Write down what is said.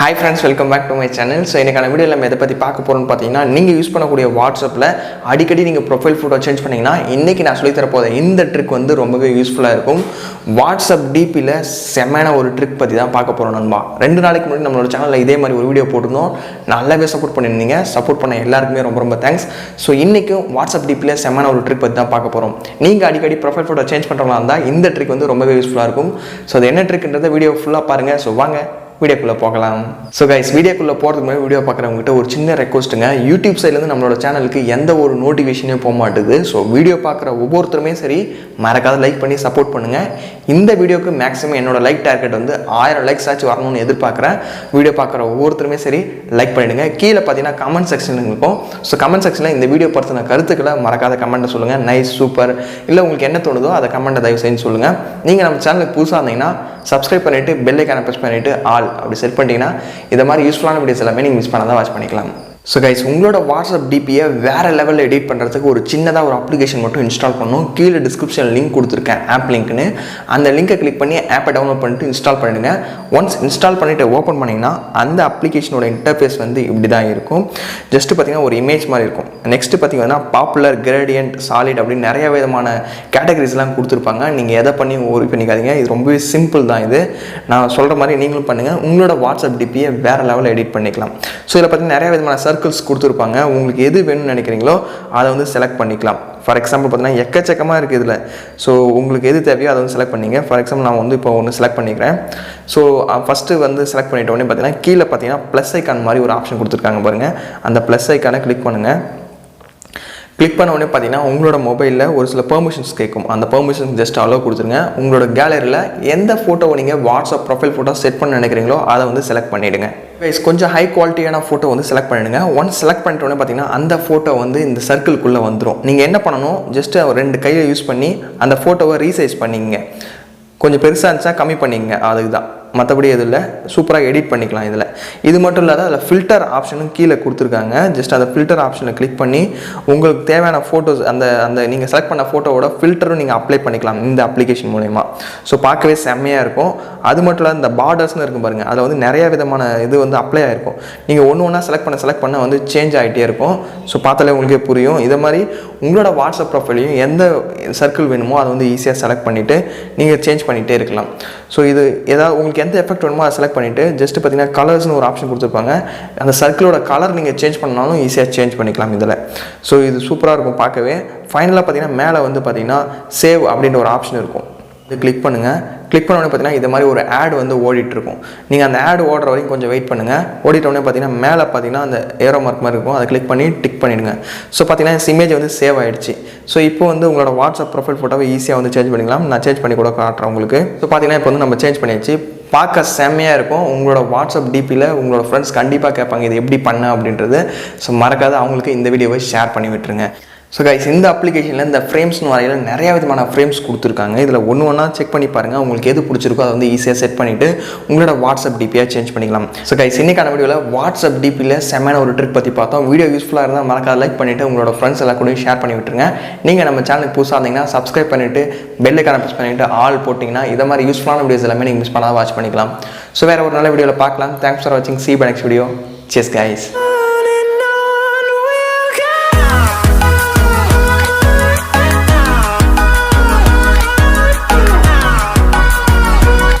Hi friends, welcome back to my channel. So இன்னைக்கான வீடியோல நம்ம எதை பத்தி பார்க்க போறோம்னு பாத்தீங்கன்னா நீங்க யூஸ் பண்ணக்கூடிய வாட்ஸ்அப்ல அடிக்கடி நீங்க ப்ரொஃபைல் போட்டோ சேஞ்ச் பண்ணீங்கன்னா இன்னைக்கு நான் சொல்லி தர போற இந்த ட்ரிக் வந்து ரொம்பவே யூஸ்ஃபுல்லா இருக்கும். வாட்ஸ்அப் டிபில செமையான ஒரு ட்ரிக் பத்தி தான் பார்க்க போறோம் நண்பா. 2 நாளைக்கு முன்னாடி நம்மளோட சேனல்ல இதே மாதிரி ஒரு வீடியோ போட்டுருந்தோம். நல்லாவே சப்போர்ட் பண்ணிருந்தீங்க. சப்போர்ட் பண்ண எல்லாருக்குமே ரொம்ப தேங்க்ஸ். ஸோ இன்னைக்கு வாட்ஸ்அப் டிபில செமையான ஒரு ட்ரிக் பத்தி தான் பார்க்க போறோம். நீங்க அடிக்கடி ப்ரொஃபைல் போட்டோ சேஞ்ச் பண்றவங்களா இருந்தா இந்த ட்ரிக் வந்து ரொம்பவே யூஸ்ஃபுல்லா இருக்கும். ஸோ அது என்ன ட்ரிக்ன்றத வீடியோ ஃபுல்லா பாருங்க. ஸோ வாங்க வீடியோக்குள்ளே போகலாம். ஸோ கைஸ், வீடியோக்குள்ளே போகிறதுக்கு முன்னாடி வீடியோ பார்க்குறவங்ககிட்ட ஒரு சின்ன ரெக்வஸ்ட்டுங்க. யூடியூப் சைட்லேருந்து நம்மளோட சேனலுக்கு எந்த ஒரு நோட்டிஃபிகேஷனே போக மாட்டுது. ஸோ வீடியோ பார்க்குற ஒவ்வொருத்தருமே சரி மறக்காத லைக் பண்ணி சப்போர்ட் பண்ணுங்கள். இந்த வீடியோக்கு மேக்ஸிமம் என்னோட லைக் டார்கெட் வந்து 1000 லைக்ஸ் ஆச்சு வரணும்னு எதிர்பார்க்குறேன். வீடியோ பார்க்குற ஒவ்வொருத்தருமே சரி லைக் பண்ணிவிடுங்க. கீழே பார்த்தீங்கன்னா கமெண்ட் செக்ஷன் இருக்கும். ஸோ கமெண்ட் செக்ஷனில் இந்த வீடியோ பற்றின கருத்துக்களை மறக்காத கமெண்ட்டை சொல்லுங்கள். நைஸ், சூப்பர், இல்லை உங்களுக்கு என்ன தோணுதோ அதை கமெண்ட்டை தயவு செஞ்சு சொல்லுங்கள். நீங்கள் நம்ம சேனலுக்கு புதுசாக இருந்தீங்கன்னா சப்ஸ்கிரைப் பண்ணிவிட்டு பெல் ஐக்கானை ப்ரெஸ் பண்ணிவிட்டு ஆல் அப்படி செட் பண்ணிட்டீங்கன்னா இதை மாதிரி யூஸ்ஃபுல்லான வீடியோஸ் எல்லாமே நீங்கள் மிஸ் பண்ணாதான் வாட்ச் பண்ணிக்கலாம். ஸோ கைஸ், உங்களோட வாட்ஸ்அப் டிபியை வேறு லெவலில் எடிட் பண்ணுறதுக்கு ஒரு சின்னதாக ஒரு அப்ளிகேஷன் மட்டும் இன்ஸ்டால் பண்ணணும். கீழே டிஸ்கிரிப்ஷன் லிங்க் கொடுத்துருக்கேன், ஆப் லிங்க்னு. அந்த லிங்கை கிளிக் பண்ணி ஆப்பை டவுன்லோட் பண்ணிட்டு இன்ஸ்டால் பண்ணிடுங்க. ஒன்ஸ் இன்ஸ்டால் பண்ணிவிட்டு ஓப்பன் பண்ணிங்கன்னா அந்த அப்ளிகேஷனோட இன்டர்ஃபேஸ் வந்து இப்படி தான் இருக்கும். ஜஸ்ட்டு பார்த்தீங்கன்னா ஒரு இமேஜ் மாதிரி இருக்கும். நெக்ஸ்ட்டு பார்த்தீங்கன்னா பாப்புலர், கிரேடியன்ட், சாலிட் அப்படின்னு நிறைய விதமான கேட்டகரிஸ்லாம் கொடுத்துருப்பாங்க. நீங்கள் எதை பண்ணி ஓரி பண்ணிக்காதீங்க. இது ரொம்பவே சிம்பிள் தான். இது நான் சொல்கிற மாதிரி நீங்களும் பண்ணுங்கள். உங்களோட வாட்ஸ்அப் டிபியை வேறு லெவலில் எடிட் பண்ணிக்கலாம். ஸோ இதில் பார்த்தீங்கன்னா நிறைய விதமான சர்க்கிள்ஸ் கொடுத்துருப்பாங்க. உங்களுக்கு எது வேணும்னு நினைக்கிறீங்களோ அதை வந்து செலக்ட் பண்ணிக்கலாம். ஃபார் எக்ஸாம்பிள் பார்த்தீங்கன்னா எக்கச்சக்கமாக இருக்குது இதில். ஸோ உங்களுக்கு எது தேவையோ அதை வந்து செலக்ட் பண்ணிங்க. ஃபார் எக்ஸாம்பிள் நான் வந்து இப்போ ஒன்று செலக்ட் பண்ணிக்கிறேன். ஸோ ஃபஸ்ட்டு வந்து செலக்ட் பண்ணிட்ட உடனே பார்த்தீங்கன்னா கீழே பார்த்தீங்கன்னா ப்ளஸ் ஐக்கான் மாதிரி ஒரு ஆப்ஷன் கொடுத்துருக்காங்க பாருங்கள். அந்த ப்ளஸ் ஐக்கானை கிளிக் பண்ணுங்கள். கிளிக் பண்ண உடனே பார்த்தீங்கன்னா உங்களோட மொபைலில் ஒரு சில பெர்மிஷன்ஸ் கேட்கும். அந்த பெர்மிஷன்ஸ் ஜஸ்ட் அலோவ் கொடுத்துருங்க. உங்களோட கேலரியில் எந்த ஃபோட்டோவை நீங்கள் வாட்ஸ்அப் ப்ரொஃபைல் ஃபோட்டோ செட் பண்ண நினைக்கிறீங்களோ அதை வந்து செலக்ட் பண்ணிவிடுங்க. கைஸ், கொஞ்சம் ஹை குவாலிட்டியான ஃபோட்டோ வந்து செலக்ட் பண்ணிவிடுங்க. ஒன்ஸ் செலக்ட் பண்ணிட்ட உடனே பார்த்தீங்கன்னா அந்த ஃபோட்டோ வந்து இந்த சர்க்கிள்குள்ளே வந்துடும். நீங்கள் என்ன பண்ணணும், ஜஸ்ட்டு 2 கையை யூஸ் பண்ணி அந்த ஃபோட்டோவை ரீசைஸ் பண்ணிங்க. கொஞ்சம் பெருசாக இருந்துச்சா கம்மி பண்ணிங்க, அதுக்கு தான். மற்றபடி எதுவும் இல்லை, சூப்பராக எடிட் பண்ணிக்கலாம் இதில். இது மட்டும் இல்லாத அதில் ஃபில்டர் ஆப்ஷனும் கீழே கொடுத்துருக்காங்க. ஜஸ்ட் அந்த ஃபில்டர் ஆப்ஷனை கிளிக் பண்ணி உங்களுக்கு தேவையான ஃபோட்டோஸ் அந்த நீங்கள் செலக்ட் பண்ண ஃபோட்டோவோட ஃபில்டரும் நீங்கள் அப்ளை பண்ணிக்கலாம் இந்த அப்ளிகேஷன் மூலயமா. ஸோ பார்க்கவே செம்மையாக இருக்கும். அது மட்டும் இல்லாத இந்த பார்டர்ஸ்னு இருக்கும் பாருங்கள், அதில் வந்து நிறைய விதமான இது வந்து அப்ளை ஆகிருக்கும். நீங்கள் ஒன்று செலக்ட் பண்ண வந்து சேஞ்ச் ஆகிட்டே இருக்கும். ஸோ பார்த்தாலே உங்களுக்கே புரியும். இதை மாதிரி உங்களோட வாட்ஸ்அப் ப்ரொஃபைலையும் எந்த சர்க்கிள் வேணுமோ அதை வந்து ஈஸியாக செலக்ட் பண்ணிவிட்டு நீங்கள் சேஞ்ச் பண்ணிகிட்டே இருக்கலாம். ஸோ இது ஏதாவது உங்களுக்கு எந்த எஃபெக்ட் வேணுமோ அதை செலக்ட் பண்ணிவிட்டு ஜஸ்ட் பார்த்தீங்கன்னா கலர்ஸ்னு ஒரு ஆப்ஷன் கொடுத்துருப்பாங்க. அந்த சர்க்கிளோட கலர் நீங்கள் சேஞ்ச் பண்ணாலும் ஈஸியாக சேஞ்ச் பண்ணிக்கலாம் இதில். ஸோ இது சூப்பராக இருக்கும் பார்க்கவே. ஃபைனலாக பார்த்தீங்கன்னா மேலே வந்து பார்த்தீங்கன்னா சேவ் அப்படின்ற ஒரு ஆப்ஷன் இருக்கும். இது கிளிக் பண்ணுங்கள். கிளிக் பண்ண உடனே பார்த்தீங்கன்னா இது மாதிரி ஒரு ஆட் வந்து ஓடிட்டுருக்கும். நீங்கள் அந்த ஆட் ஓடுற வரைக்கும் கொஞ்சம் வெயிட் பண்ணுங்கள். ஓடிட்டோடனே பார்த்தீங்கன்னா மேலே பார்த்தீங்கன்னா அந்த ஏரோ மார்க் மாதிரி இருக்கும். அதை கிளிக் பண்ணி டிக் பண்ணிவிடுங்க. ஸோ பார்த்தீங்கன்னா இமேஜ் வந்து சேவ் ஆகிடுச்சு. ஸோ இப்போ வந்து உங்களோட வாட்ஸ்அப் ப்ரொஃபைல் ஃபோட்டோவை ஈஸியாக வந்து சேஞ்ச் பண்ணிக்கலாம். நான் சேஞ்ச் பண்ணி கூட காட்டுறேன் உங்களுக்கு. ஸோ பார்த்தீங்கன்னா இப்போ வந்து நம்ம சேஞ்ச் பண்ணியாச்சு. பார்க்க செம்மையாக இருக்கும். உங்களோட வாட்ஸ்அப் டிபியில் உங்களோட ஃப்ரெண்ட்ஸ் கண்டிப்பாக கேட்பாங்க இது எப்படி பண்ண அப்படின்றது. ஸோ மறக்காத அவங்களுக்கு இந்த வீடியோவை ஷேர் பண்ணி விட்டுருங்க. ஸோ கைஸ், இந்த அப்ளிகேஷனில் இந்த ஃப்ரேம்ஸ்னு வரையில் நிறைய விதமான ஃப்ரேம்ஸ் கொடுத்துருக்காங்க. இதில் ஒன்று செக் பண்ணி பாருங்கள். உங்களுக்கு எது பிடிச்சிருக்கோ அதை வந்து ஈஸியாக செட் பண்ணிவிட்டு உங்களோட வாட்ஸ்அப் டிபியாக சேஞ்ச் பண்ணிக்கலாம். ஸோ கைஸ், இன்னைக்கான வீடியோவில் வாட்ஸ்அப் டிபியில் செம்மையான ஒரு ட்ரிக் பற்றி பார்த்தோம். வீடியோ யூஸ்ஃபுல்லாக இருந்தால் மறக்காத லைக் பண்ணிவிட்டு உங்களோட ஃப்ரெண்ட்ஸ் எல்லாம் கூட ஷேர் பண்ணி விட்டுருங்க. நீங்கள் நம்ம சேனலுக்கு புதுசாக இருந்தீங்கன்னா சப்ஸ்கிரைப் பண்ணிவிட்டு பெல் ஐக்கானை ப்ரெஸ் பண்ணிவிட்டு ஆல் போட்டிங்கன்னா இதை மாதிரி யூஸ்ஃபுல்லான வீடியோஸ் எல்லாமே நீங்கள் மிஸ் பண்ணாத வாட்ச் பண்ணிக்கலாம். ஸோ வேறு ஒரு நல்ல வீடியோவில் பார்க்கலாம். தேங்க்ஸ் ஃபார் வாட்சிங். See you by next video. Cheers guys.